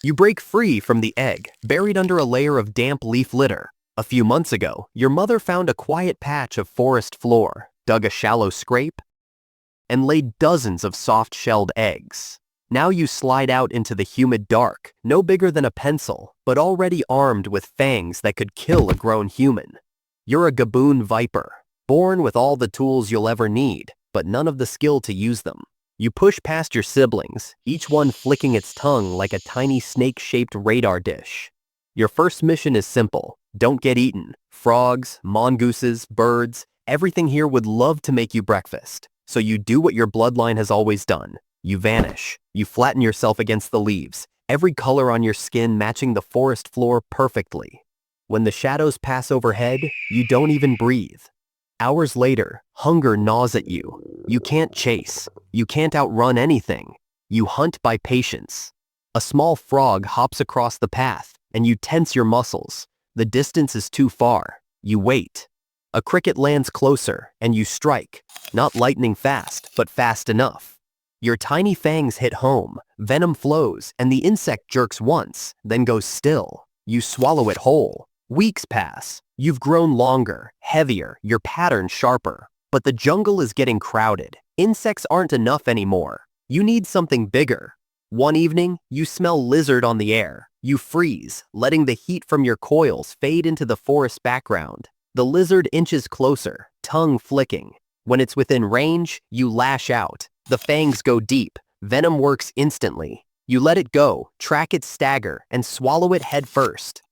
You break free from the egg, buried under a layer of damp leaf litter. A few months ago, your mother found a quiet patch of forest floor, dug a shallow scrape, and laid dozens of soft-shelled eggs. Now you slide out into the humid dark, no bigger than a pencil, but already armed with fangs that could kill a grown human. You're a Gaboon viper, born with all the tools you'll ever need, but none of the skill to use them. You push past your siblings, each one flicking its tongue like a tiny snake-shaped radar dish. Your first mission is simple: don't get eaten. Frogs, mongooses, birds, everything here would love to make you breakfast. So you do what your bloodline has always done. You vanish. You flatten yourself against the leaves, every color on your skin matching the forest floor perfectly. When the shadows pass overhead, you don't even breathe. Hours later, hunger gnaws at you. You can't chase. You can't outrun anything. You hunt by patience. A small frog hops across the path, and you tense your muscles. The distance is too far. You wait. A cricket lands closer, and you strike. Not lightning fast, but fast enough. Your tiny fangs hit home, venom flows, and the insect jerks once, then goes still. You swallow it whole. Weeks pass. You've grown longer, heavier, your pattern sharper. But the jungle is getting crowded. Insects aren't enough anymore. You need something bigger. One evening, you smell lizard on the air. You freeze, letting the heat from your coils fade into the forest background. The lizard inches closer, tongue flicking. When it's within range, you lash out. The fangs go deep. Venom works instantly. You let it go, track it stagger, and swallow it head first.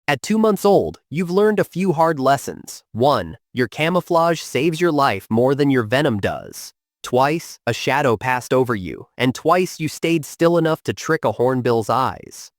At 2 months old, you've learned a few hard lessons. 1. Your camouflage saves your life more than your venom does. Twice, a shadow passed over you, and twice you stayed still enough to trick a hornbill's eyes.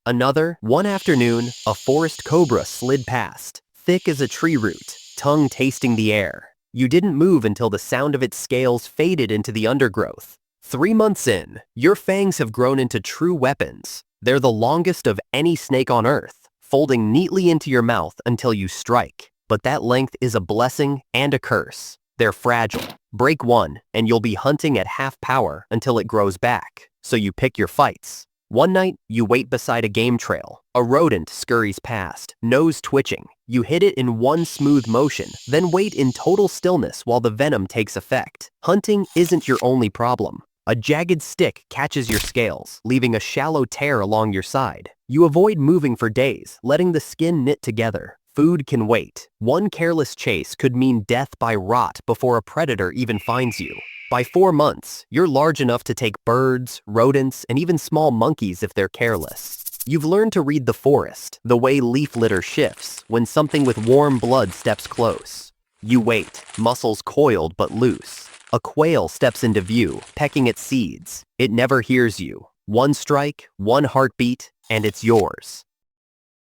One afternoon, a forest cobra slid past, thick as a tree root, tongue tasting the air. You didn't move until the sound of its scales faded into the undergrowth. 3 months in, your fangs have grown into true weapons. They're the longest of any snake on Earth, folding neatly into your mouth until you strike. But that length is a blessing and a curse. They're fragile. Break one, and you'll be hunting at half power until it grows back. So you pick your fights. One night, you wait beside a game trail. A rodent scurries past, nose twitching. You hit it in one smooth motion, then wait in total stillness while the venom takes effect. Hunting isn't your only problem. A jagged stick catches your scales, leaving a shallow tear along your side. You avoid moving for days, letting the skin knit together. Food can wait. One careless chase could mean death by rot before a predator even finds you. By 4 months, you're large enough to take birds, rodents, and even small monkeys if they're careless. You've learned to read the forest, the way leaf litter shifts when something with warm blood steps close. You wait, muscles coiled but loose. A quail steps into view, pecking at seeds. It never hears you. One strike, one heartbeat, and it's yours.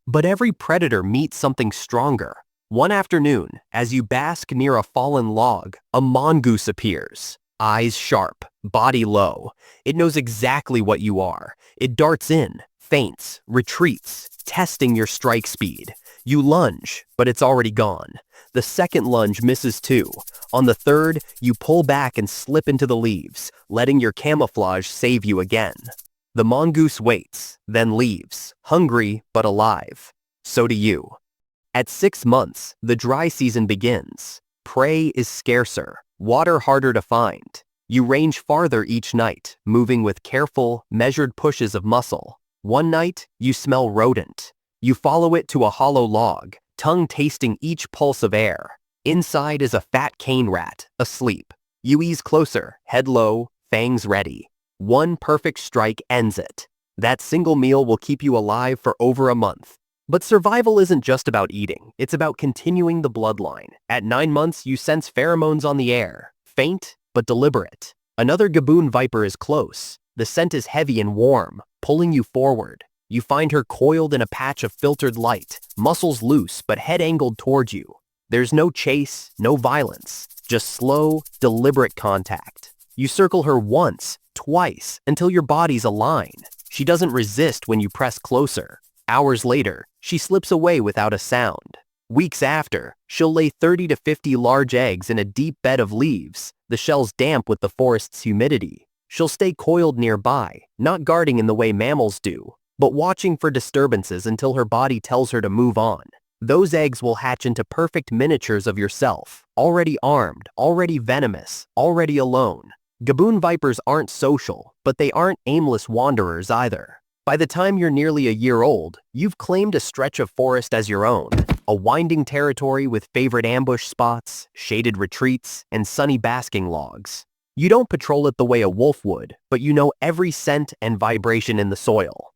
But every predator meets something stronger. One afternoon, as you bask near a fallen log, a mongoose appears. Eyes sharp, body low. It knows exactly what you are. It darts in, feints, retreats, testing your strike speed. You lunge, but it's already gone. The second lunge misses too. On the third, you pull back and slip into the leaves, letting your camouflage save you again. The mongoose waits, then leaves, hungry but alive. So do you. At 6 months, the dry season begins. Prey is scarcer, water harder to find. You range farther each night, moving with careful, measured pushes of muscle. One night, you smell rodent. You follow it to a hollow log, tongue tasting each pulse of air. Inside is a fat cane rat, asleep. You ease closer, head low, fangs ready. One perfect strike ends it. That single meal will keep you alive for over a month. But survival isn't just about eating, it's about continuing the bloodline. At 9 months, you sense pheromones on the air, faint but deliberate. Another Gaboon viper is close. The scent is heavy and warm, pulling you forward. You find her coiled in a patch of filtered light, muscles loose but head angled toward you. There's no chase, no violence, just slow, deliberate contact. You circle her once, twice, until your bodies align. She doesn't resist when you press closer. Hours later, she slips away without a sound. Weeks after, she'll lay 30 to 50 large eggs in a deep bed of leaves, the shells damp with the forest's humidity. She'll stay coiled nearby, not guarding in the way mammals do. but watching for disturbances until her body tells her to move on. Those eggs will hatch into perfect miniatures of yourself, already armed, already venomous, already alone. Gaboon vipers aren't social, but they aren't aimless wanderers either. By the time you're nearly a year old, you've claimed a stretch of forest as your own, a winding territory with favorite ambush spots, shaded retreats, and sunny basking logs. You don't patrol it the way a wolf would, but you know every scent and vibration in the soil.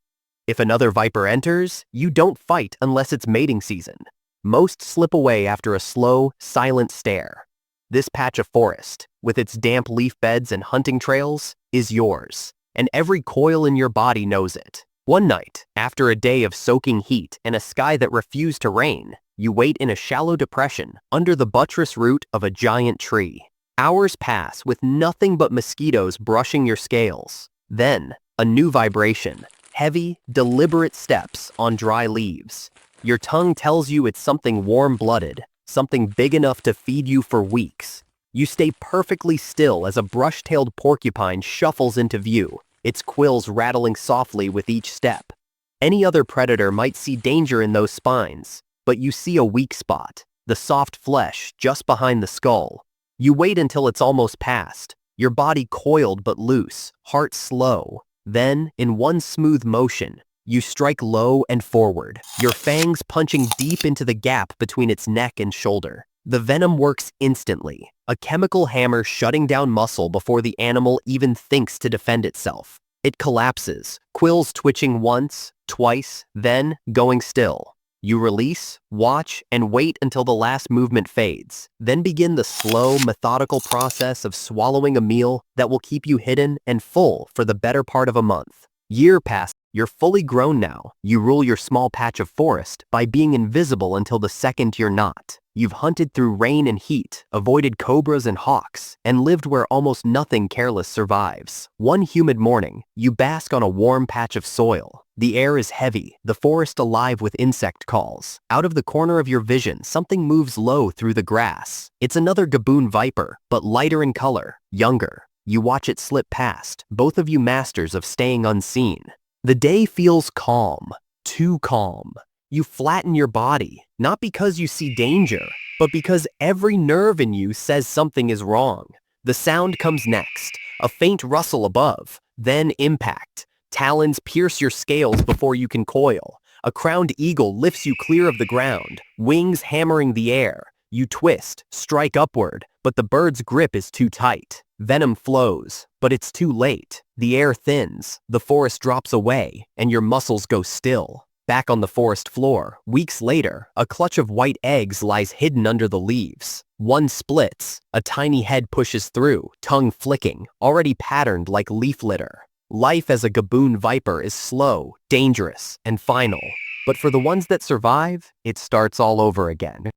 If another viper enters, you don't fight unless it's mating season. Most slip away after a slow, silent stare. This patch of forest, with its damp leaf beds and hunting trails, is yours, and every coil in your body knows it. One night, after a day of soaking heat and a sky that refused to rain, you wait in a shallow depression under the buttress root of a giant tree. Hours pass with nothing but mosquitoes brushing your scales. Then, a new vibration. Heavy, deliberate steps on dry leaves. Your tongue tells you it's something warm-blooded, something big enough to feed you for weeks. You stay perfectly still as a brush-tailed porcupine shuffles into view, its quills rattling softly with each step. Any other predator might see danger in those spines, but you see a weak spot, the soft flesh just behind the skull. You wait until it's almost past, your body coiled but loose, heart slow. Then, in one smooth motion, you strike low and forward, your fangs punching deep into the gap between its neck and shoulder. The venom works instantly, a chemical hammer shutting down muscle before the animal even thinks to defend itself. It collapses, quills twitching once, twice, then going still. You release, watch, and wait until the last movement fades, then begin the slow, methodical process of swallowing a meal that will keep you hidden and full for the better part of a month. Year passes. You're fully grown now. You rule your small patch of forest by being invisible until the second you're not. You've hunted through rain and heat, avoided cobras and hawks, and lived where almost nothing careless survives. One humid morning, you bask on a warm patch of soil. The air is heavy, the forest alive with insect calls. Out of the corner of your vision, something moves low through the grass. It's another Gaboon viper, but lighter in color, younger. You watch it slip past, both of you masters of staying unseen. The day feels calm, too calm. You flatten your body, not because you see danger, but because every nerve in you says something is wrong. The sound comes next, a faint rustle above, then impact. Talons pierce your scales before you can coil. A crowned eagle lifts you clear of the ground, wings hammering the air. You twist, strike upward, but the bird's grip is too tight. Venom flows, but it's too late. The air thins, the forest drops away, and your muscles go still. Back on the forest floor, weeks later, a clutch of white eggs lies hidden under the leaves. One splits, a tiny head pushes through, tongue flicking, already patterned like leaf litter. Life as a Gaboon viper is slow, dangerous, and final. But for the ones that survive, it starts all over again.